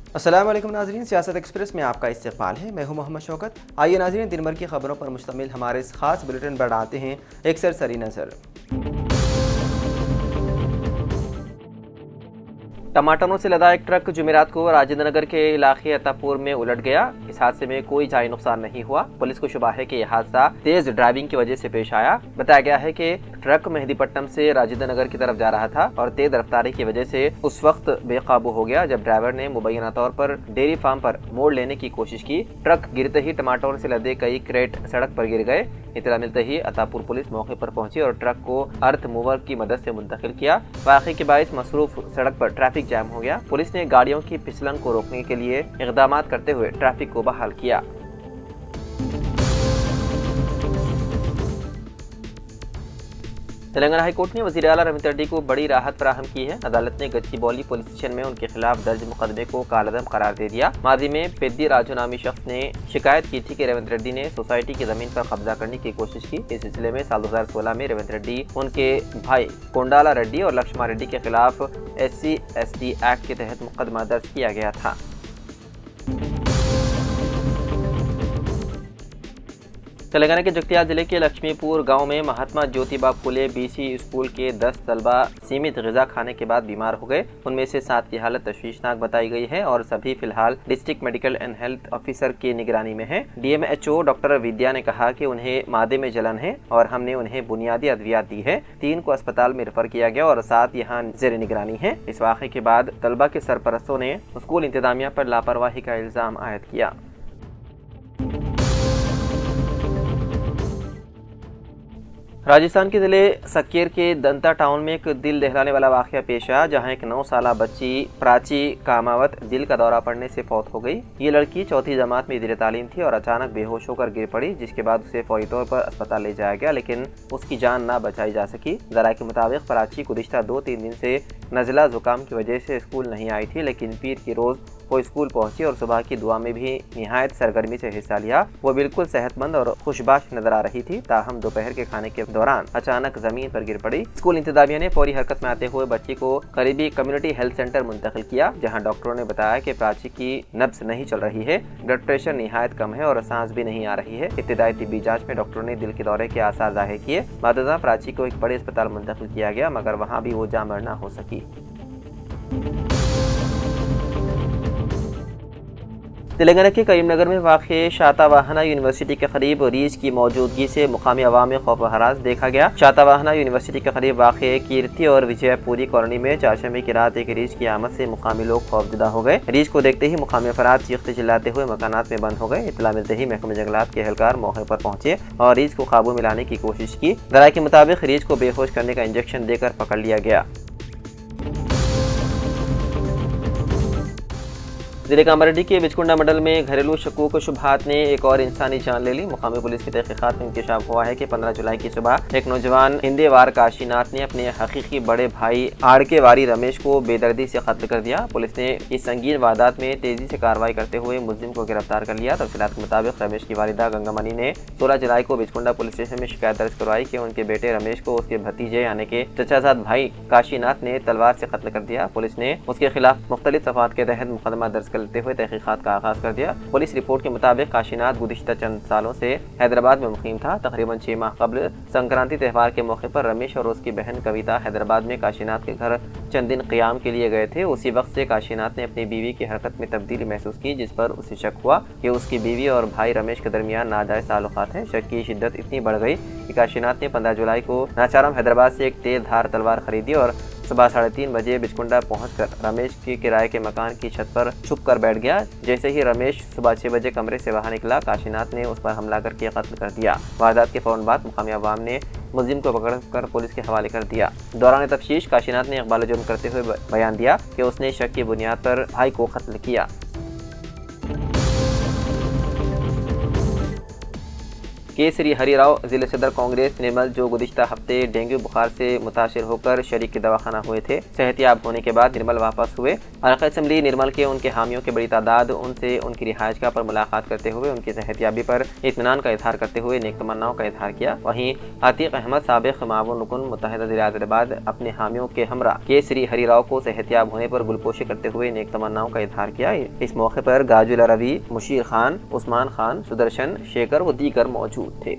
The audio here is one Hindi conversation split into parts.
अस्सलाम वालेकुम नाज़रीन, सियासत एक्सप्रेस में आपका इस्तकबाल है। मैं हूं मोहम्मद शौकत। आइए नाज़रीन, दिन भर की खबरों पर मुश्तमिल हमारे इस खास बुलेटिन पर डालते हैं एक सरसरी नज़र। टमाटरों से लदा एक ट्रक जुमेरात को राजेंद्र नगर के इलाके अतापुर में उलट गया। इस हादसे में कोई जानी नुकसान नहीं हुआ। पुलिस को शुबा है कि यह हादसा तेज ड्राइविंग की वजह से पेश आया। बताया गया है कि ट्रक मेहदीपट्टनम से राजेंद्र नगर की तरफ जा रहा था और तेज रफ्तारी की वजह से उस वक्त बेकाबू हो गया जब ड्राइवर ने मुबैना तौर पर डेयरी फार्म पर मोड़ लेने की कोशिश की। ट्रक गिरते ही टमाटरों से लदे कई क्रेट सड़क पर गिर गए। इतला मिलते ही अतापुर पुलिस मौके पर पहुंची और ट्रक को अर्थ मूवर की मदद से मुंतकिल किया। वाक़े के बाइस मसरूफ सड़क पर ट्रैफिक जैम हो गया। पुलिस ने गाड़ियों की फिसलन को रोकने के लिए इक़दाम करते हुए ट्रैफिक को बहाल किया। तेलंगाना हाईकोर्ट ने वज़ीर आला रविंद्र रेड्डी को बड़ी राहत फराहम की है। अदालत ने गच्चीबौली पुलिस स्टेशन में उनके खिलाफ दर्ज मुकदमे को कालअदम करार दे दिया। माजी में पेद्दी राजू नामी शख्स ने शिकायत की थी कि रविंद्र रेड्डी ने सोसाइटी की जमीन पर कब्जा करने की कोशिश की। इस सिलसिले में साल 2016 में रविंद्र रेड्डी, उनके भाई कोंडाला रेड्डी और लक्ष्मण रेड्डी के खिलाफ SC/ST एक्ट के तहत मुकदमा दर्ज किया गया था। तेलंगाना के जगतियाल जिले के लक्ष्मीपुर गांव में महात्मा ज्योतिबा फुले BC स्कूल के 10 तलबा सीमित ग़िज़ा खाने के बाद बीमार हो गए। उनमें से 7 की हालत तशवीशनाक बताई गई है और सभी फिलहाल district medical and health officer की निगरानी में हैं। DMHO डॉक्टर विद्या ने कहा कि उन्हें मादे में जलन है और हमने उन्हें बुनियादी अद्वियात दी है। 3 को अस्पताल में रेफर किया गया और 7 यहाँ ज़ेर निगरानी है। इस वाक़े के बाद तलबा के सरपरस्तों ने स्कूल इंतजामिया पर लापरवाही का इल्ज़ाम आयद किया। राजस्थान के जिले सक्केर के दंता टाउन में एक दिल दहलाने वाला वाक़या पेश आया, जहां एक 9 साला बच्ची प्राची कामावत दिल का दौरा पड़ने से फौत हो गई। ये लड़की चौथी जमात में ज़ेर तालीम थी और अचानक बेहोश होकर गिर पड़ी, जिसके बाद उसे फौरी तौर पर अस्पताल ले जाया गया, लेकिन उसकी जान ना बचाई जा सकी। ज़राए के मुताबिक प्राची गुज़िश्ता 2-3 दिन से नज़ला ज़ुकाम की वजह से स्कूल नहीं आई थी, लेकिन पीर की रोज़ वो स्कूल पहुंची और सुबह की दुआ में भी निहायत सरगर्मी से हिस्सा लिया। वो बिल्कुल सेहतमंद और खुशबाश नजर आ रही थी, ताहम दोपहर के खाने के दौरान अचानक जमीन पर गिर पड़ी। स्कूल इंतजामिया ने फौरी हरकत में आते हुए बच्ची को करीबी कम्युनिटी हेल्थ सेंटर मुंतकिल किया, जहां डॉक्टरों ने बताया कि प्राची की नब्ज नहीं चल रही है, ब्लड प्रेशर निहायत कम है और सांस भी नहीं आ रही है। इब्तिदाई तिब्बी जांच में डॉक्टरों ने दिल के दौरे के आसार जाहिर किए। बादशाह प्राची को एक बड़े अस्पताल मुंतकिल किया गया, मगर वहाँ भी वो जाँ मरना हो सकी। तेलंगाना के करीमनगर में वाक़े शातावाहना यूनिवर्सिटी के करीब रीछ की मौजूदगी से मुकामी अवाम में खौफ व हरास देखा गया। शातावाहना यूनिवर्सिटी के करीब वाक़े कीर्ति और विजयपुरी कॉलोनी में चारशंबे की रात एक रीछ की आमद से मुकामी लोग खौफजदा हो गए। रीछ को देखते ही मुकामी अफराद चीखते चिल्लाते हुए मकानात में बंद हो गए। इत्तला मिलते ही महकमा जंगलात के एहलकार मौके पर पहुंचे और रीछ को काबू में लाने की कोशिश की। ज़राए के मुताबिक रीछ को बेहोश करने का इंजेक्शन देकर पकड़ लिया गया। जिले कामारेड्डी के बिचकुंडा मंडल में घरेलू शकूक शुबहात ने एक और इंसानी जान ले ली। मुकामी पुलिस की तहकीकात में इंकशाफ हुआ है कि 15 जुलाई की सुबह एक नौजवान हिंदेवार काशीनाथ ने अपने हकीकी बड़े भाई आड़के वारी रमेश को बेदर्दी से कत्ल कर दिया। पुलिस ने इस संगीन वारदात में तेजी से कार्रवाई करते हुए मुलजिम को गिरफ्तार कर लिया। तफसीलात के मुताबिक रमेश की वालिदा गंगामणि ने 16 जुलाई को बिचकुंडा पुलिस स्टेशन में शिकायत दर्ज करवाई कि उनके बेटे रमेश को उसके भतीजे यानी कि चचाजाद भाई काशीनाथ ने तलवार से कत्ल कर दिया। पुलिस ने उसके खिलाफ मुख्तलिफ सफ़ात के तहत मुकदमा दर्ज करते हुए तहकीकात का आगाज कर दिया। पुलिस रिपोर्ट के मुताबिक काशीनाथ गुज़िश्ता चंद सालों से हैदराबाद में मुकीम था। तकरीबन 6 माह कबल संक्रांति त्यौहार के मौके पर रमेश और उसकी बहन कविता हैदराबाद में काशीनाथ के घर चंद दिन क़ियाम के लिए गए थे। उसी वक्त से काशीनाथ ने अपनी बीवी की हरकत में तब्दीली महसूस की, जिस पर उसे शक हुआ कि उसकी बीवी और भाई रमेश के दरमियान नाजायज़ ताल्लुकात हैं। शक की शिद्दत इतनी बढ़ गई कि काशीनाथ ने 15 जुलाई को नाचाराम हैदराबाद से एक तेज धार तलवार खरीदी और सुबह 3:30 बजे बिचकुंडा पहुंचकर रमेश के किराए के मकान की छत पर छुप कर बैठ गया। जैसे ही रमेश सुबह 6 बजे कमरे से बाहर निकला, काशीनाथ ने उस पर हमला करके कत्ल कर दिया। वारदात के फौरन बाद मुकामी अवाम ने मुलजिम को पकड़कर पुलिस के हवाले कर दिया। दौरान तफ्तीश काशीनाथ ने इकबाल जुर्म करते हुए बयान दिया कि उसने शक की बुनियाद पर भाई को कत्ल किया। केसरी हरिराव जिले सदर कांग्रेस निर्मल, जो गुज़िश्ता हफ्ते डेंगू बुखार से मुतासिर होकर शरीक के दवाखाना हुए थे, सेहतियाब होने के बाद निर्मल वापस हुए। अर्क़ असम्बली निर्मल के उनके हामियों की बड़ी तादाद उनसे उनकी रिहाइशगाह पर मुलाकात करते हुए उनकी सेहतियाबी पर इत्मीनान का इजहार करते हुए नेक तमन्नाओं का इजहार किया। वहीं अतीक अहमद साबिक़ मामून रुकन मुत्तहिदा ज़िला आदिलाबाद अपने हामियों के हमरा केसरी हरिराव को सेहतियाब होने पर गुलपोशी करते हुए नेक तमन्नाओं का इजहार किया। इस मौके पर गाजुल रवी, मुशीर खान, उस्मान खान, सुदर्शन, शेखर व दीगर मौजूद थे।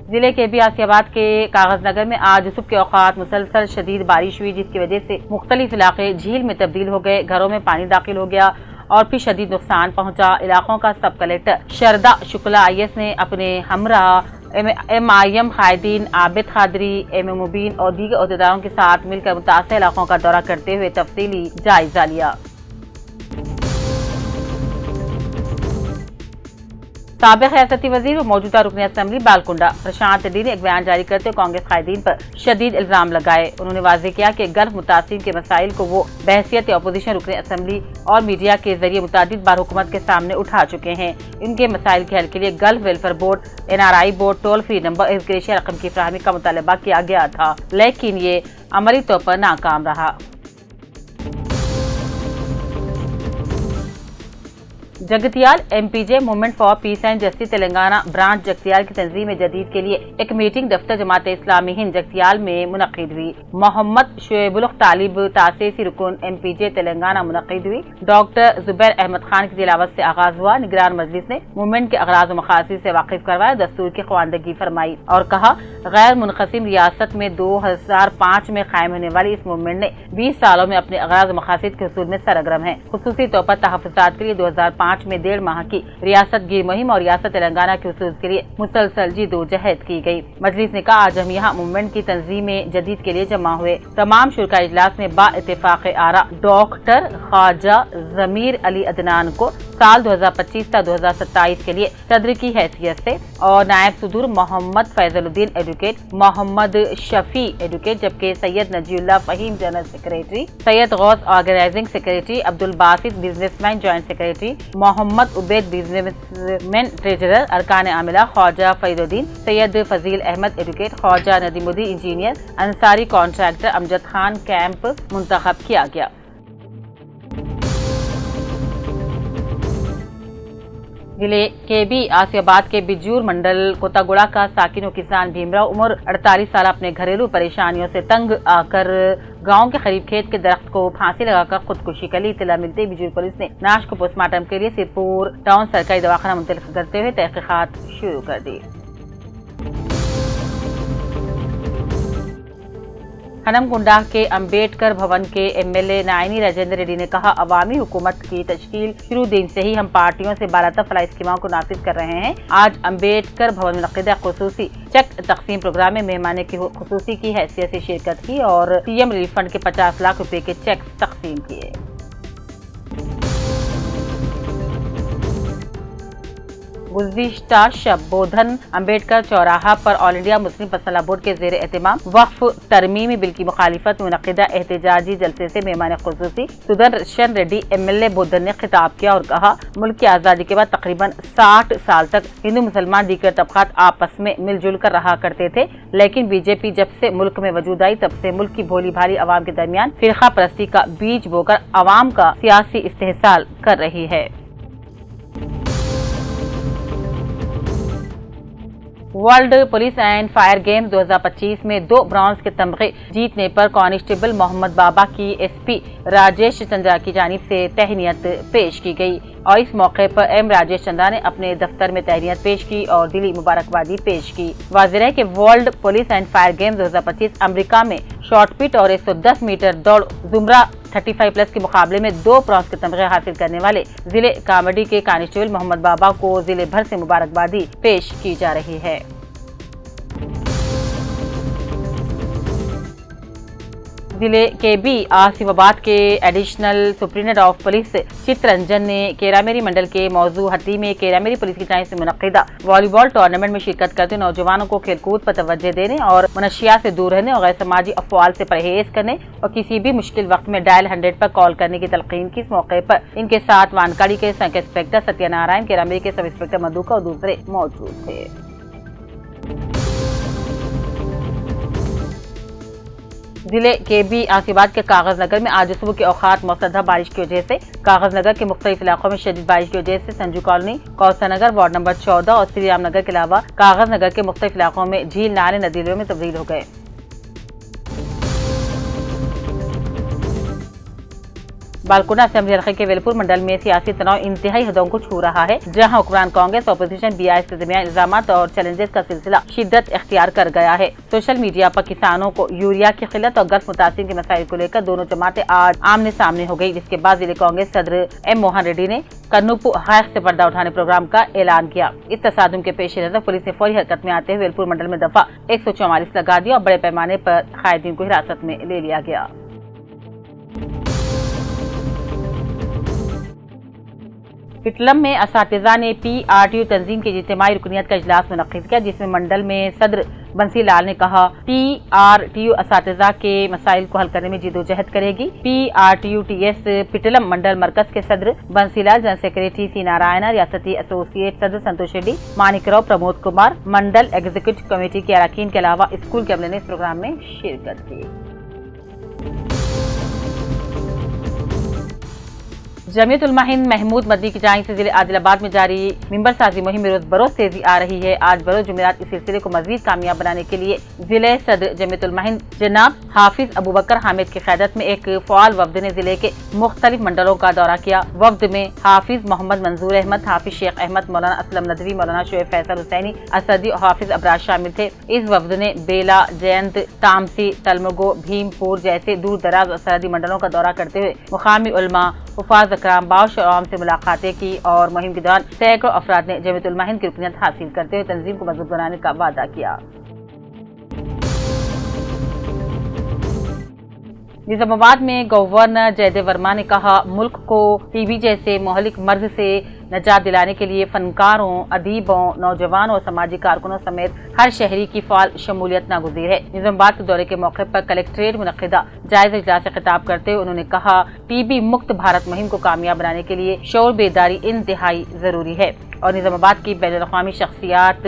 जिले के आसियाबाद के कागज नगर में आज सुबह के औकात मुसलसल शदीद बारिश हुई, जिसकी वजह से मुख्तलिफ इलाके झील में तब्दील हो गए, घरों में पानी दाखिल हो गया और फिर शदीद नुकसान पहुंचा। इलाकों का सब कलेक्टर शरदा शुक्ला IAS ने अपने हमरा MIM कायदीन आबिद खादरी, MM मुबीन और दीगर अहदेदारों के साथ मिलकर मुतासर इलाकों का दौरा करते हुए तफसीली जायजा लिया। साबिक़ रियासती वज़ीर और मौजूदा रुकन असम्बली बालकुंडा प्रशांत रेड्डी ने एक बयान जारी करते हुए कांग्रेस कायदीन पर शदीद इल्जाम लगाए। उन्होंने वाज़ेह किया कि गल्फ मुतासिरीन के मसाइल को वो बहैसियत अपोजिशन रुकन असम्बली और मीडिया के जरिए मुतादिद बार हुकूमत के सामने उठा चुके हैं। इनके मसाइल के हल के लिए Gulf welfare board, NRI board, toll free number, एग्रेशिया रकम की फराहमी का मुतालबा किया गया था, लेकिन ये अमली तौर पर नाकाम रहा। Jagtial MPJ movement for piece and justice Telangana branch Jagtial की तंजीम जदीद के लिए एक मीटिंग दफ्तर जमात इस्लामी हिंद जगतियाल में मुनक़िद हुई। मोहम्मद शुएबुल तालिब तासीसी रुकन MPJ तेलंगाना मुनक़िद हुई। डॉक्टर जुबैर अहमद खान की तिलावत से आगाज हुआ। निगरान मजलिस ने मूवमेंट के अगराज मकासद से वाकिफ करवाया, दस्तूर की ख्वानदगी फरमाई और कहा गैर मुनक़सिम रियासत में 2005 में कायम होने वाली इस मूवमेंट ने 20 सालों में अपने अगराज मकासद के हुसूल में सरगर्म है। खुसूसी तौर पर तहफ़्फ़ुज़ात के लिए 2005 में 1.5 माह की रियासत गिर मुहिम और रियासत तेलंगाना के हुसूल के लिए मुसलसल जिदोजहद की गई। मजलिस ने कहा आज हम यहाँ मूवमेंट की तंजीम जदीद के लिए जमा हुए। तमाम शुरा इजलास में बा इत्तेफाक आरा डॉक्टर ख्वाजा जमीर अली अदनान को साल 2025 से 2027 के लिए सदर की हैसियत से और नायब सदर मोहम्मद फैजलुद्दीन एडवोकेट, मोहम्मद शफी एडवोकेट, जबकि Syed Najeeullah Faheem general secretary, Syed Ghouse organising secretary, Abdul Basit businessman joint secretary, Mohammed Ubaid businessman treasurer, अरकान आमिला Khwaja Fariduddin, Syed Fazeel Ahmed advocate, Khwaja Nadeemuddin engineer, Ansari contractor, Amjad Khan camp मुंतखब किया गया। जिले के आसियाबाद के बिजूर मंडल कोतागुड़ा का साकिन किसान भीमराव उम्र 48 साल अपने घरेलू परेशानियों से तंग आकर गांव के करीब खेत के दरख्त को फांसी लगाकर खुदकुशी कर ली। इत्तला मिलते बिजूर पुलिस ने नाश को पोस्टमार्टम के लिए सिरपुर टाउन सरकारी दवाखाना मुंतकिल करते हुए तहकीकात शुरू कर दी। हनमकुंडा के अंबेडकर भवन के MLA नायनी राजेंद्र रेड्डी ने कहा अवामी हुकूमत की तश्कील शुरू दिन से ही हम पार्टियों से बालातर फलाह स्कीमों को नाफिज कर रहे हैं। आज अंबेडकर भवन में मुनक़िदा खुसूसी चेक तकसीम प्रोग्राम में मेहमानी की खुसूसी की हैसियत से शिरकत की और CM रिलीफ फंड के 50 लाख रुपए के चेक तकसीम किए। गुज़िश्ता शब बोधन अंबेडकर चौराहा पर ऑल इंडिया मुस्लिम मसला बोर्ड के ज़ेर एहतमाम वक्फ तरमीमी बिल की मुखालिफत में मुनक़िदा एहतजाजी जलसे से मेहमान खुसूसी सुदर्शन रेड्डी MLA बोधन ने खिताब किया और कहा मुल्क की आज़ादी के बाद तकरीबन 60 साल तक हिंदू मुसलमान दीगर तबक़ात आपस में मिलजुल कर रहा करते थे, लेकिन BJP जब से मुल्क में वजूद आई तब से मुल्क की भोली भाली आवाम के दरमियान फ़िरक़ा परस्ती का बीज बोकर आवाम का सियासी इस्तेहसाल कर रही है। World police and fire games 2025 में 2 ब्रॉन्ज के तमगे जीतने पर कांस्टेबल मोहम्मद बाबा की SP राजेश चंद्रा की जानिब से तहनीत पेश की गई और इस मौके पर M राजेश चंद्रा ने अपने दफ्तर में तहनीत पेश की और दिली मुबारकबादी पेश की। वाज़ेह है कि world police and fire games 2025 America में शॉर्टपिट और 110 मीटर दौड़ जुमरा 35+ के मुकाबले में 2 ब्रॉन्ज के तमगे हासिल करने वाले जिले कामेडी के कांस्टेबल मोहम्मद बाबा को जिले भर से मुबारकबादी पेश की जा रही है। जिले के बी आसिफाबाद के additional superintendent of police Chittaranjan ने केरामेरी मंडल के मौजू हट्टी में केरामेरी पुलिस की जानिब से मुनक्किदा वॉलीबॉल टूर्नामेंट में शिरकत करते नौजवानों को खेलकूद पर तवज्जो देने और मनशियात से दूर रहने और गैर समाजी अफवाल से परहेज करने और किसी भी मुश्किल वक्त में डायल 100 पर कॉल करने की तलकीन की। इस मौके पर इनके साथ वानकाड़ी के सब इंस्पेक्टर सत्यनारायण, केरामेरी के सब इंस्पेक्टर मधुका और दूसरे मौजूद थे। जिले के बी आसिफाबाद के कागज नगर में आज सुबह के औकात मौसलाधार बारिश की वजह से कागज नगर के मुख्तलिफ इलाकों में शदीद बारिश की वजह से संजू कॉलोनी, कौसर नगर, वार्ड नंबर 14 और श्री राम नगर के अलावा कागज नगर के मुख्तलिफ इलाकों में झील, नाले, नदियों में तब्दील हो गए। बालकुना असेंबली हलके के वेलपुर मंडल में सियासी तनाव इंतहाई हदों को छू रहा है, जहां हुक्मरान कांग्रेस ऑपोजिशन बीआईएस के दरमियान इल्जामात और चैलेंजेस का सिलसिला शिद्दत इख्तियार कर गया है। सोशल मीडिया पर किसानों को यूरिया की किल्लत और गर्फ मुतासिर के मसाइल को लेकर दोनों जमातें आज आमने सामने हो गई, जिसके बाद जिले कांग्रेस सदर एम मोहन रेड्डी ने कन्नूपु हक से पर्दा उठाने प्रोग्राम का ऐलान किया। इस तसादुम के पेश नजर पुलिस ने फौरी हरकत में आते हुए वेलपुर मंडल में दफा 144 लगा दिया और बड़े पैमाने पर कायदीन को हिरासत में ले लिया गया। पिटलम में असातिज़ा ने PRTU तंजीम की इज्तिमाई रुकनियत का इजलास मुनक्किद किया, जिसमें मंडल में सदर बंसी लाल ने कहा PRTU असातिज़ा के मसाइल को हल करने में जिदोजहद करेगी। PRTU TS पिटलम मंडल मरकज के सदर बंसी लाल, जनरल सेक्रेटरी सी नारायण, रियासती एसोसिएट सदर संतोष रेड्डी, मानिकराव, प्रमोद कुमार, मंडल एग्जीक्यूटिव कमेटी के अरकान के अलावा स्कूल के अमले ने इस प्रोग्राम में शिरकत की। जमीयत उलमा हिंद महमूद मदनी की जानिब से जिले आदिलाबाद में जारी मिंबर साजी मुहिम में रोज बरोज तेजी आ रही है। आज बरोज जुमेरात इस सिलसिले को मजीद कामयाब बनाने के लिए जिले सदर जमीयत उलमा हिंद जनाब हाफिज अबूबकर हामिद की क़यादत में एक फ़आल वफ्द ने जिले के मुख्तलिफ मंडलों का दौरा किया। वफ्द में हाफिज मोहम्मद मंजूर अहमद, हाफिज शेख अहमद, मौलाना असलम नदवी, मौलाना शोएब फैसल हुसैनी असदी और हाफिज अबराज शामिल थे। इस वफ्द ने बेला, जयंत, तामसी, तलमगो, भीमपुर जैसे दूर दराज और सरहदी मंडलों का दौरा करते हुए मुकामी उलमा, हुफाज अकराम, बाउश और आवाम से मुलाकातें की और मुहिम के दौरान सैकड़ों अफराद ने जमीयत उलमा हिंद की रुकनियत हासिल करते हुए तंजीम को मजबूत बनाने का वादा किया। निजामाबाद में गवर्नर जयदेव वर्मा ने कहा, मुल्क को टीबी जैसे मोहलिक मर्ज से निजात दिलाने के लिए फनकारों, अदीबों, नौजवानों और समाजी कारकुनों समेत हर शहरी की फाल शमूलियत नागुज़ीर है। निजामाबाद के दौरे के मौके पर कलेक्ट्रेट मुनक्किदा जायजा इजलास से खिताब करते हुए उन्होंने कहा, टीबी मुक्त भारत मुहिम को कामयाब बनाने के लिए शौर बेदारी इंतहाई जरूरी है और निजामाबाद की बैनुल-अक़वामी शख्सियात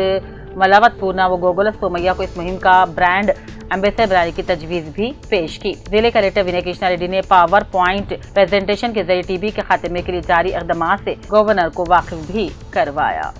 मलावत पूर्णा व गोगलस सोमैया को इस मुहिम का ब्रांड एम्बेसडर बनाने की तजवीज भी पेश की। जिले कलेक्टर विनय कृष्णा रेड्डी ने पावर पॉइंट प्रेजेंटेशन के जरिए टीबी के खात्मे के लिए जारी इक़दामात से गवर्नर को वाकिफ भी करवाया।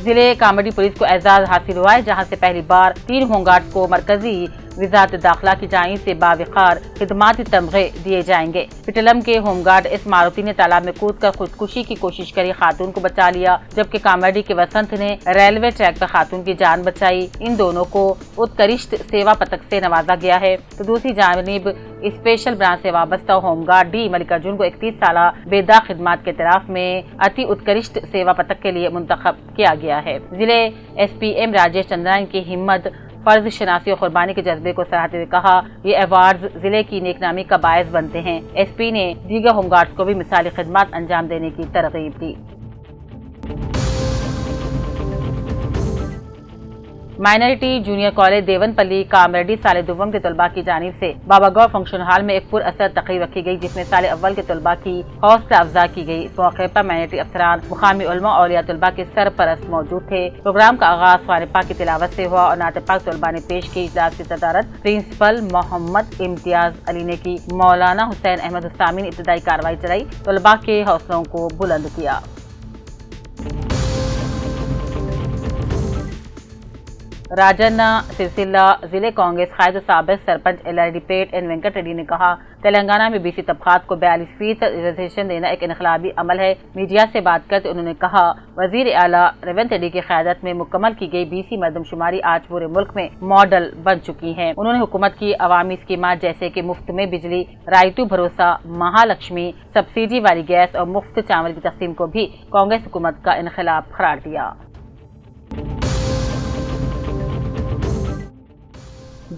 जिले कामड़ी पुलिस को एजाज हासिल हुआ है, जहां से पहली बार 3 होमगार्ड को मरकजी वजारत दाखिला की जानिब से बावकार खिदमाती तमगे दिए जाएंगे। पिटलम के होमगार्ड इस मारुति ने तालाब में कूद कर खुदकुशी की कोशिश करी, खातून को बचा लिया, जबकि कामड़ी के वसंत ने रेलवे ट्रैक पर खातून की जान बचाई। इन दोनों को उत्कृष्ट सेवा पदक से नवाजा गया है। तो दूसरी जानिब स्पेशल ब्रांच से वाबस्ता होमगार्ड डी मल्लिकार्जुन को 31 साल बेदाग खिदमात के तरफ में अति उत्कृष्ट सेवा पदक के लिए मुंतखब किया गया है। जिले SPM राजेश चंद्रान की हिम्मत, फर्ज शनासी और कुर्बानी के जज्बे को सराहते हुए कहा, ये अवार्ड जिले की नेकनामी का बायस बनते हैं। SP ने दीगर होमगार्ड्स को भी मिसाली खिदमत अंजाम देने की तरगीब दी। माइनॉरिटी जूनियर कॉलेज देवनपल्ली कामरेड्डी साल दुवम के तलबा की जानिब से बाबा गौर फंक्शन हॉल में एक पुरअसर तकरीब रखी गई, जिसमें साल अव्वल के तलबा की हौसला अफजा की गई। इस मौके पर माइनॉरिटी अफसरान, मुकामी उलमा और औलिया तलबा के सरपरस्त मौजूद थे। प्रोग्राम का आगाज कुरान पाक की तिलावत से हुआ और नात पाक तलबा ने पेश की। इजलास की सदारत प्रिंसिपल मोहम्मद इम्तियाज अली ने की। मौलाना हुसैन अहमद हुसामी ने इब्तदाई कार्रवाई चलाई, तलबा के हौसलों को बुलंद किया। राजन्ना सिलसिला जिले कांग्रेस कायद साबिक सरपंच LRD पेट एन वेंकट रेड्डी ने कहा, तेलंगाना में BC तबकात को 42% रिजर्वेशन देना एक इनकलाबी अमल है। मीडिया से बात करते उन्होंने कहा, वजीर आला रेवंत रेड्डी की क़यादत में मुकम्मल की गई BC मर्दमशुमारी आज पूरे मुल्क में मॉडल बन चुकी है। उन्होंने हुकूमत की अवामी स्कीमात जैसे कि मुफ्त में बिजली, रायतू भरोसा, महालक्ष्मी, सब्सिडी वाली गैस और मुफ्त चावल की तकसीम को भी कांग्रेस हुकूमत का इनखिलाफ करार दिया।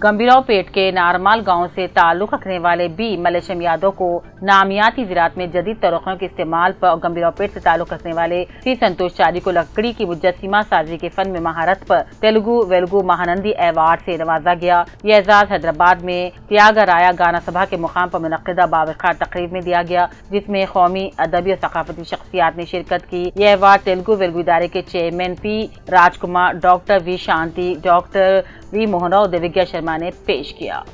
गंभीरावपेट के नारमाल गांव से ताल्लुक रखने वाले बी मलेशम यादव को नामियाती ज़रात में जदीद तरीक़ों के इस्तेमाल पर और गंभीरावपेट से ताल्लुक रखने वाले सी संतोष चारी को लकड़ी की मुजस्सिमा साजी के फन में महारत पर तेलुगु वेलुगु महानंदी अवार्ड से नवाजा गया। यह एजाज हैदराबाद में त्यागराया गाना सभा के मुकाम पर मुनक्किदा बावक़ार तकरीब में दिया गया, जिसमें कौमी अदबी और सकाफती शख्सियात ने शिरकत की। यह अवार्ड तेलुगु वेलुगु इदारे के चेयरमैन पी राजकुमार, डॉक्टर वी शांति, डॉक्टर वी मोहन और दिव्या शर्मा ने पेश किया।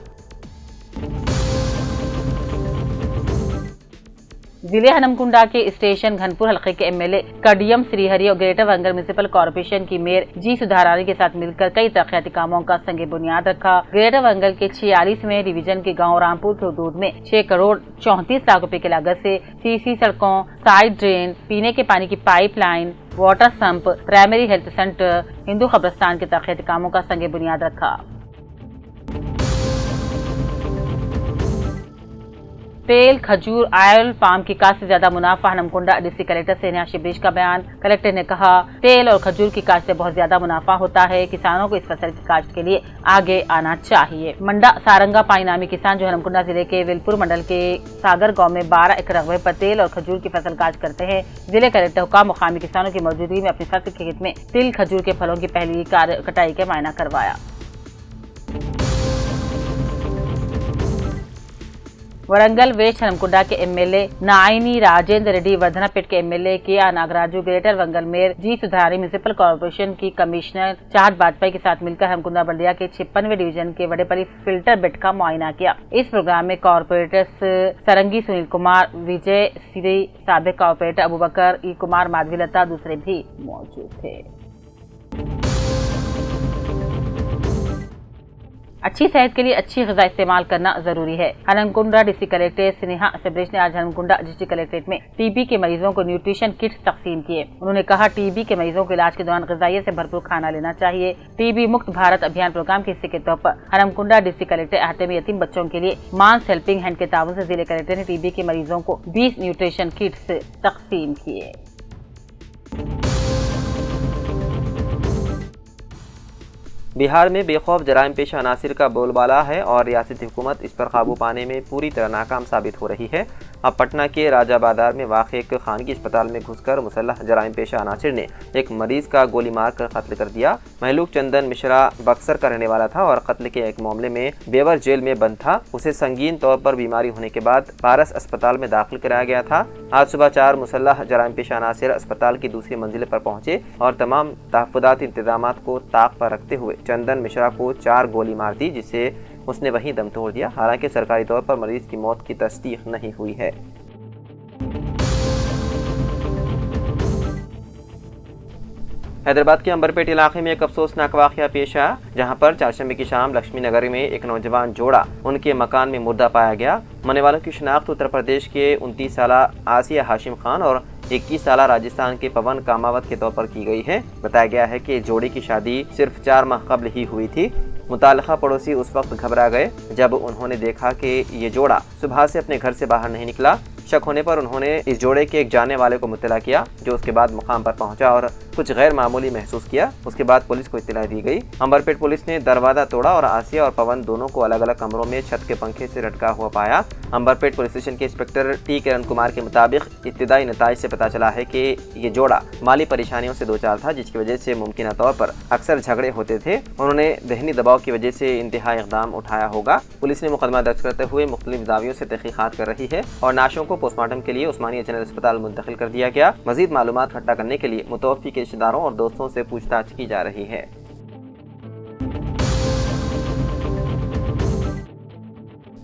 जिले हनमकुंडा के स्टेशन घनपुर हल्के के एमएलए कडियम श्रीहरि और ग्रेटर वंगल म्युनिसिपल कॉर्पोरेशन की मेयर जी सुधारानी के साथ मिलकर कई तरक्याती कामों का संगे बुनियाद रखा। ग्रेटर वंगल के 46वें डिवीजन के गांव रामपुर के हदूद में 6 करोड़ 34 लाख रुपए की लागत से सीसी सड़कों, साइड ड्रेन, पीने के पानी की pipeline, water sump, primary health centre, Hindu कब्रिस्तान के तरक्याती कामों का संगे बुनियाद रखा। तेल, खजूर, ऑयल पाम की काश्त से ज्यादा मुनाफा हनमकुंडा डिस्ट्रिक्ट कलेक्टर सेना शिबरीश का बयान। कलेक्टर ने कहा, तेल और खजूर की काश्त से बहुत ज्यादा मुनाफा होता है, किसानों को इस फसल की काश्त के लिए आगे आना चाहिए। मंडा सारंगा पाई नामी किसान जो हनमकुंडा जिले के विलपुर मंडल के सागर गाँव में 12 एकड़ रकबे पर तेल और खजूर की फसल काश्त करते हैं। जिले कलेक्टर हुक्म मुकामी किसानों की मौजूदगी में अपनी फसल के खेत में तिल खजूर के फलों की पहली कटाई का मायना करवाया। वरंगल वेस्ट हनमकुंडा के एमएलए नायनी राजेंद्र रेड्डी, वर्धनापेट के एमएलए के नागराजू, ग्रेटर वंगल मेयर जी सुधारानी, म्युनिसिपल कॉर्पोरेशन की कमिश्नर चाहत बाजपेयी के साथ मिलकर हनमकुंडा बल्दिया के 56वें डिवीजन के वडेपली फिल्टर बेड का मुआयना किया। इस प्रोग्राम में कॉर्पोरेटर्स सरंगी सुनील कुमार, विजय श्री, साबिक कॉर्पोरेटर अबूबकर ई कुमार, माधवीलता दूसरे भी मौजूद थे। अच्छी सेहत के लिए अच्छी ग़िज़ा इस्तेमाल करना जरूरी है। हनमकुंडा डिस्ट्रिक्ट कलेक्टर स्नेहा शिबरीश ने आज हनमकुंडा डिस्ट्रिक्ट कलेक्ट्रेट में टीबी के मरीजों को न्यूट्रिशन किट्स तकसीम किए। उन्होंने कहा, टीबी के मरीजों को इलाज के दौरान ग़िज़ाइयत से भरपूर खाना लेना चाहिए। टीबी मुक्त भारत अभियान प्रोग्राम के हिस्से के तौर पर हनमकुंडा डिस्ट्रिक्ट कलेक्टर अहाते में यतीम बच्चों के लिए मांस हेल्पिंग हैंड के ताउन से जिले कलेक्टर ने टीबी के मरीजों को 20 न्यूट्रिशन किट्स तकसीम किए। बिहार में बेखौफ जराइम पेशा अनासिर का बोलबाला है और रियासती हुकूमत इस पर काबू पाने में पूरी तरह नाकाम साबित हो रही है। अब पटना के राजा बाजार में वाक़ एक खानगी अस्पताल में घुसकर मुसल्लह जराइम पेशा अनासिर ने एक मरीज का गोली मारकर कत्ल कर दिया। महलूक चंदन मिश्रा बक्सर का रहने वाला था और कत्ल के एक मामले में बेवर जेल में बंद था। उसे संगीन तौर पर बीमारी होने के बाद पारस अस्पताल में दाखिल कराया गया था। आज सुबह 4 मुसल्लह जराइम पेशा अनासिर अस्पताल की दूसरी मंजिल पर पहुंचे और तमाम तहफ़्फ़ुज़ाती इंतज़ामात को ताक पर रखते हुए चंदन मिश्रा को 4 गोली मार दी, जिससे उसने वहीं दम तोड़ दिया। हालांकि सरकारी तौर पर मरीज की मौत की तस्दीक नहीं हुई है। हैदराबाद के अंबरपेट इलाके में एक अफसोसनाक वाक़या पेश आया, जहां पर चारशंबे की शाम लक्ष्मी नगर में एक नौजवान जोड़ा उनके मकान में मुर्दा पाया गया। मरने वालों की शिनाख्त उत्तर प्रदेश के 29 साला आसिया हाशिम खान और 21 साला राजस्थान के पवन कामावत के तौर पर की गई है। बताया गया है कि जोड़ी की शादी सिर्फ 4 माह कबल ही हुई थी। मुताल्लिका पड़ोसी उस वक्त घबरा गए जब उन्होंने देखा कि ये जोड़ा सुबह से अपने घर से बाहर नहीं निकला। शक होने पर उन्होंने इस जोड़े के एक जानने वाले को मुत्तला किया, जो उसके बाद मुकाम पर पहुंचा और कुछ गैर मामूली महसूस किया। उसके बाद पुलिस को इत्तला दी गई। अंबरपेट पुलिस ने दरवाजा तोड़ा और आसिया और पवन दोनों को अलग अलग कमरों में छत के पंखे से लटका हुआ पाया। अंबरपेट पुलिस स्टेशन के इंस्पेक्टर टी किरण कुमार के मुताबिक इब्तिदाई नताइज से पता चला है कि ये जोड़ा माली परेशानियों से दो चार था, जिसकी वजह से मुमकिन तौर पर अक्सर झगड़े होते थे। उन्होंने दहनी दबाव की वजह से इंतहाई इक़दाम उठाया होगा। पुलिस ने मुकदमा दर्ज करते हुए मुख्तलिफ दावियों से तहकीकात कर रही है और नाशों को पोस्टमार्टम के लिए उस्मानिया जनरल अस्पताल मुंतकिल कर दिया गया। मजीद मालूमात इकट्ठा करने के लिए मुतवफ़्फ़ी के रिश्तेदारों और दोस्तों से पूछताछ की जा रही है।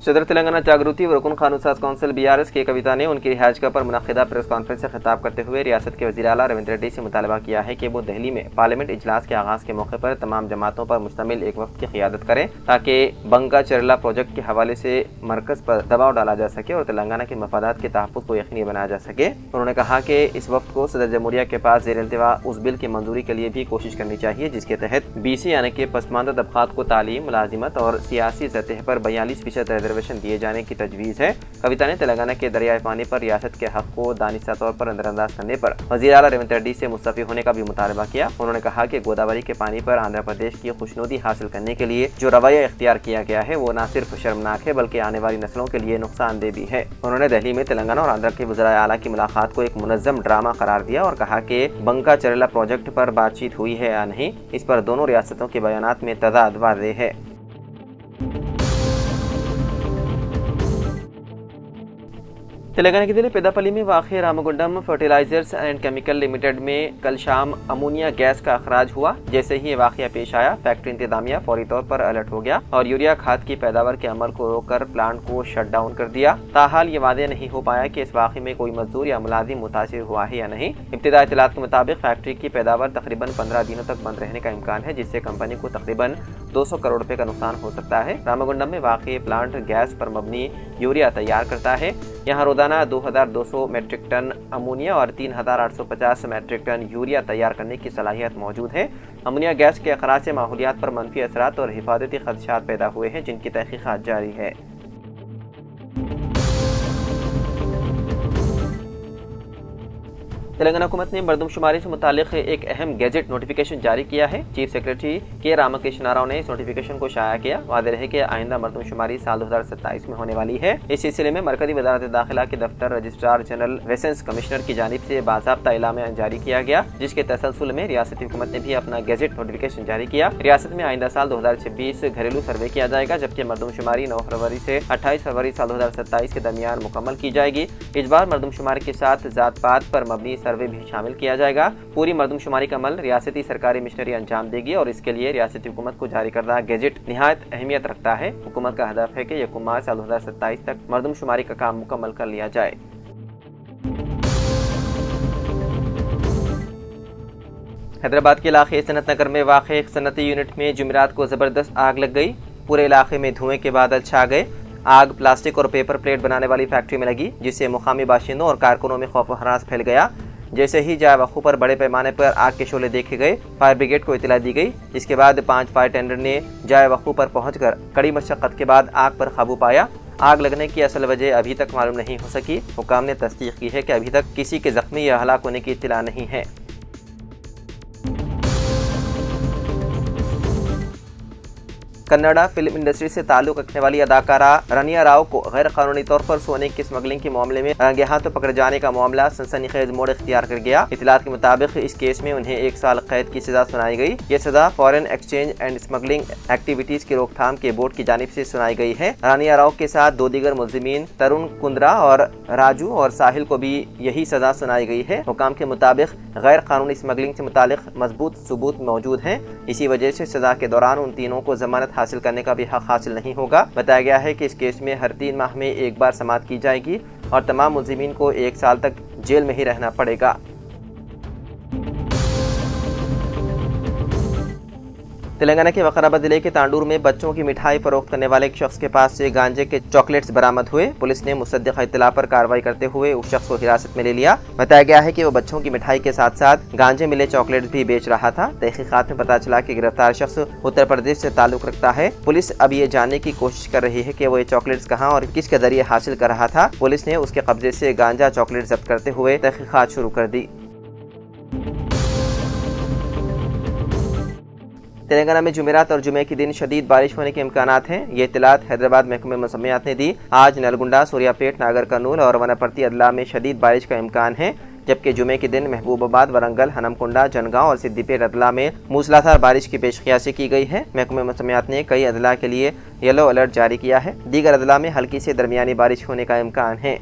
सदर तेलंगाना जागृति व रुकन कानून साज काउंसिल BRS के कविता ने उनकी रिहाइशगाह पर मुनक़िदा प्रेस कॉन्फ्रेंस से खिताब करते हुए रियासत के वज़ीर आला रविंद्र रेड्डी से मुतालबा किया है कि वो दिल्ली में पार्लियामेंट इजलास के आगाज़ के मौके पर तमाम जमातों पर मुश्तमिल एक वफ़द की क़ियादत करें, ताकि बंगा चरला प्रोजेक्ट के हवाले से मरकज़ पर दबाव डाला जा सके और तेलंगाना के मफादात के तहफ़्फ़ुज़ को यकीनी बनाया जा सके। उन्होंने कहा कि इस वफ़द को सदर जमहूरिया के पास ज़ेर इल्तिवा उस बिल की मंजूरी के लिए भी कोशिश करनी चाहिए जिसके तहत BC यानी कि पसमानदा तबक़ात को तालीम, मुलाजिमत और सियासी सतह पर 42% रिजर्वेशन दिए जाने की तजवीज़ है। कविता ने तेलंगाना के दरियाई पानी पर रियासत के हक को दानिशा तौर पर नजरअंदाज करने पर वज़ीर आला रेवंत रेड्डी से मुस्तफ़ी होने का भी मुतालबा किया। उन्होंने कहा कि गोदावरी के पानी पर आंध्र प्रदेश की खुशनुदी हासिल करने के लिए जो रवैया इख्तियार किया गया है वो न सिर्फ शर्मनाक है बल्कि आने वाली नस्लों के लिए नुकसानदेह भी है। उन्होंने दिल्ली में तेलंगाना और आंध्र के वज़ीर आला की मुलाकात को एक मुनज़्ज़म ड्रामा करार दिया और कहा कि बंका चरेला प्रोजेक्ट पर बातचीत हुई है या नहीं, इस पर दोनों रियासतों के बयानात में तज़ाद वाज़ेह है। तेलंगाना के जिले पेदापल्ली में वाक़ई Ramagundam fertilizers and chemical limited में कल शाम अमोनिया गैस का अखराज हुआ। जैसे ही ये वाक़या पेश आया, फैक्ट्री इंतजामिया फौरी तौर पर अलर्ट हो गया और यूरिया खाद की पैदावार के अमल को रोककर प्लांट को शट डाउन कर दिया। ताहाल ये वादे नहीं हो पाया कि इस वाक़े में कोई मजदूर या मुलाजिम मुतासिर हुआ है या नहीं। इब्तिदाई इत्तलात के मुताबिक फैक्ट्री की पैदावार तकरीबन 15 दिनों तक बंद रहने का इम्कान है, जिससे कंपनी को तकरीबन 200 करोड़ रुपए का नुकसान हो सकता है। रामगुंडम में वाक़ई प्लांट गैस पर मबनी यूरिया तैयार करता है। यहाँ रोजाना 2200 मेट्रिक टन अमोनिया और 3850 मेट्रिक टन यूरिया तैयार करने की सलाहियत मौजूद है। अमोनिया गैस के अखराज से माहौलियात पर मनफी असरात और हिफाजती खदशात पैदा हुए हैं, जिनकी तहकीकात जारी है। तेलंगाना हुकूमत ने मरदमशुमारी से मुतालिक एक अहम गैजेट नोटिफिकेशन जारी किया है। चीफ सेक्रेटरी के रामकृष्ण राव ने इस नोटिफिकेशन को शाया किया। वादे रहे कि आइंदा मरदमशुमारी साल 2027 में होने वाली है। इस सिलसिले में मरकजी वज़ारत दाखिला के दफ्तर रजिस्ट्रार जनरल वेसेंस कमिश्नर की जानिब से बाज़ाब्ता इलामा जारी किया गया, जिसके तसलसल में रियासती हुकूमत ने भी अपना गैजेट नोटिफिकेशन जारी किया। रियासत में आइंदा साल 2026 घरेलू सर्वे किया जाएगा, जबकि मरदमशुमारी 9 फरवरी से 28 फरवरी साल 2027 के दरमियान मुकम्मल की जाएगी। इस बार मरदमशुमारी के साथ जात पात पर मबनी सर्वे भी शामिल किया जाएगा। पूरी मरदमशुमारी का अमल रियासती सरकारी मिशनरी अंजाम देगी और इसके लिए रियासती हुकूमत को जारी करदा गैजेट निहायत अहमियत रखता है। हुकूमत का हदफ है कि 1 मार्च साल 2027 तक मरदमशुमारी का काम मुकम्मल कर लिया जाए। हैदराबाद के इलाके सनत नगर में वाक़े एक सनती यूनिट में जुमेरात को ज़बरदस्त आग लग गई। पूरे इलाके में धुएं के बादल छा गए। आग प्लास्टिक और पेपर प्लेट बनाने वाली फैक्ट्री में लगी, जिससे मुकामी बाशिंदों और कारकुनों में खौफ व हरास फैल गया। जैसे ही जाए वक़्फ़ पर बड़े पैमाने पर आग के शोले देखे गए, फायर ब्रिगेड को इतला दी गई। इसके बाद 5 फायर टेंडर ने जाए वक़्फ़ पर पहुंचकर कड़ी मशक्क़त के बाद आग पर काबू पाया। आग लगने की असल वजह अभी तक मालूम नहीं हो सकी। हुकाम ने तस्दीक की है कि अभी तक किसी के जख्मी या हलाक होने की इत्तला नहीं है। कन्नड़ा फिल्म इंडस्ट्री से ताल्लुक रखने वाली अदाकारा रनिया राव को गैर कानूनी तौर पर सोने की स्मगलिंग के मामले में रंगे हाथों पकड़े जाने का मामला सनसनीखेज मोड़ इख्तियार कर गया। इत्तलात के मुताबिक इस केस में उन्हें 1 साल कैद की सजा सुनाई गई। ये सजा foreign exchange and smuggling activities की रोकथाम के बोर्ड की जानिब से सुनाई गई है। रनिया राव के साथ 2 दीगर मुल्जिमीन तरुण कुंद्रा और राजू और साहिल को भी यही सजा सुनाई गई है। हुकाम के मुताबिक गैर कानूनी स्मगलिंग से मुतालिक मजबूत सबूत मौजूद हैं। इसी वजह से सजा के दौरान उन तीनों को जमानत हासिल करने का भी हक हासिल नहीं होगा। बताया गया है कि इस केस में हर 3 माह में एक बार समाअत की जाएगी और तमाम मुल्जिमीन को 1 साल तक जेल में ही रहना पड़ेगा। तेलंगाना के वकाराबाद जिले के तांडूर में बच्चों की मिठाई फरोख्त करने वाले एक शख्स के पास से गांजे के चॉकलेट्स बरामद हुए। पुलिस ने मुसद्दिक़ इत्तला पर कार्रवाई करते हुए उस शख्स को हिरासत में ले लिया। बताया गया है कि वो बच्चों की मिठाई के साथ साथ गांजे मिले चॉकलेट्स भी बेच रहा था। तहकीकात में पता चला कि गिरफ्तार शख्स उत्तर प्रदेश से ताल्लुक रखता है। पुलिस अब ये जानने की कोशिश कर रही है कि वो ये चॉकलेट्स कहाँ और किसके जरिए हासिल कर रहा था। पुलिस ने उसके कब्जे से गांजा चॉकलेट जब्त करते हुए तहकीकात शुरू कर दी। तेलंगाना में जुमेरात और जुमे के दिन शदीद बारिश होने के इम्कानात हैं। ये इत्तलात हैदराबाद महकमे मौसमियात ने दी। आज नलगुंडा, सूर्यापेट, नागर कर्नूल और वनपर्ती अदला में शदीद बारिश का इम्कान है, जबकि जुमे के दिन महबूबाबाद, वरंगल, हनमकुंडा, जनगांव और सिद्दीपेट अदला में मूसलाधार बारिश की पेशकियासी की गई है। महकमे मौसमियात ने कई अदला के लिए येलो अलर्ट जारी किया है। दीगर अदला में हल्की से दरमियानी बारिश होने का इम्कान है।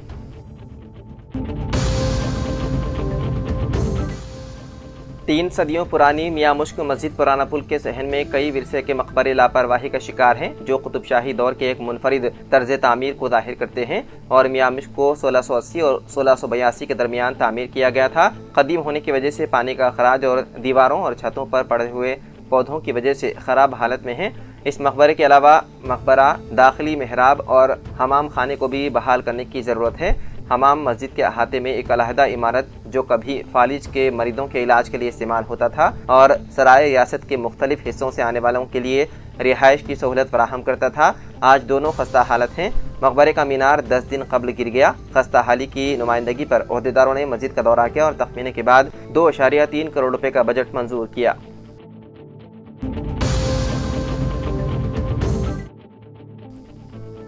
3 सदियों पुरानी मियां मुश्क मस्जिद पुराना पुल के सहन में कई विरसे के मकबरे लापरवाही का शिकार हैं, जो कुतुबशाही दौर के एक मुनफरिद तर्ज तामीर को जाहिर करते हैं और मियां मुश्क को 1680 और 1682 के दरमियान तामीर किया गया था। कदीम होने की वजह से पानी का अखराज और दीवारों और छतों पर पड़े हुए पौधों की वजह से ख़राब हालत में है। इस मकबरे के अलावा मकबरा, दाखिली मेहराब और हमाम खाने को भी बहाल करने की ज़रूरत है। हमाम मस्जिद के अहाते में एक अलहदा इमारत जो कभी फालिज के मरीजों के इलाज के लिए इस्तेमाल होता था और सराय रियासत के मुख्तलिफ हिस्सों से आने वालों के लिए रिहाइश की सहूलत फराहम करता था। आज दोनों खस्ता हालत हैं। मकबरे का मीनार 10 दिन कबल गिर गया। खस्ता हाली की नुमाइंदगी पर ओहदेदारों ने मस्जिद का दौरा किया और तखमीने के बाद 2.3 करोड़ रुपए का बजट मंजूर किया।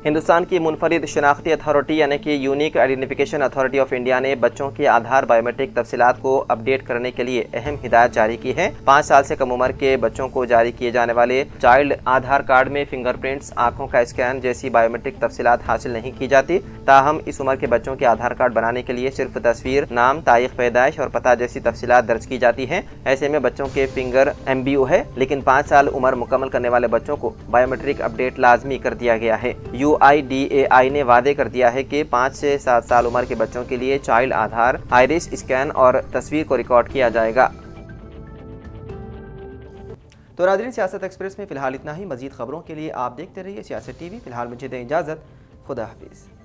हिंदुस्तान की मुनफरिद शनाख्ती अथॉरिटी यानी कि unique identification authority of India ने बच्चों के आधार बायोमेट्रिक तफसीलात को अपडेट करने के लिए अहम हिदायत जारी की है। 5 साल से कम उम्र के बच्चों को जारी किए जाने वाले चाइल्ड आधार कार्ड में फिंगरप्रिंट्स, आंखों का स्कैन जैसी बायोमेट्रिक तफसीलात हासिल नहीं की जाती। ताहम इस उम्र के बच्चों के आधार कार्ड बनाने के लिए सिर्फ तस्वीर, नाम, तारीख पैदाइश और पता जैसी तफसीलात दर्ज की जाती हैं। ऐसे में बच्चों के फिंगर MBO है, लेकिन 5 साल उम्र मुकम्मल करने वाले बच्चों को बायोमेट्रिक अपडेट लाजमी कर दिया गया है। UIDAI ने वादे कर दिया है कि 5 से 7 साल उम्र के बच्चों के लिए चाइल्ड आधार, आइरिस स्कैन और तस्वीर को रिकॉर्ड किया जाएगा। तो नाज़रीन, सियासत एक्सप्रेस में फिलहाल इतना ही। मजीद खबरों के लिए आप देखते रहिए सियासत TV। फिलहाल मुझे दें इजाज़त। खुदा हाफिज़।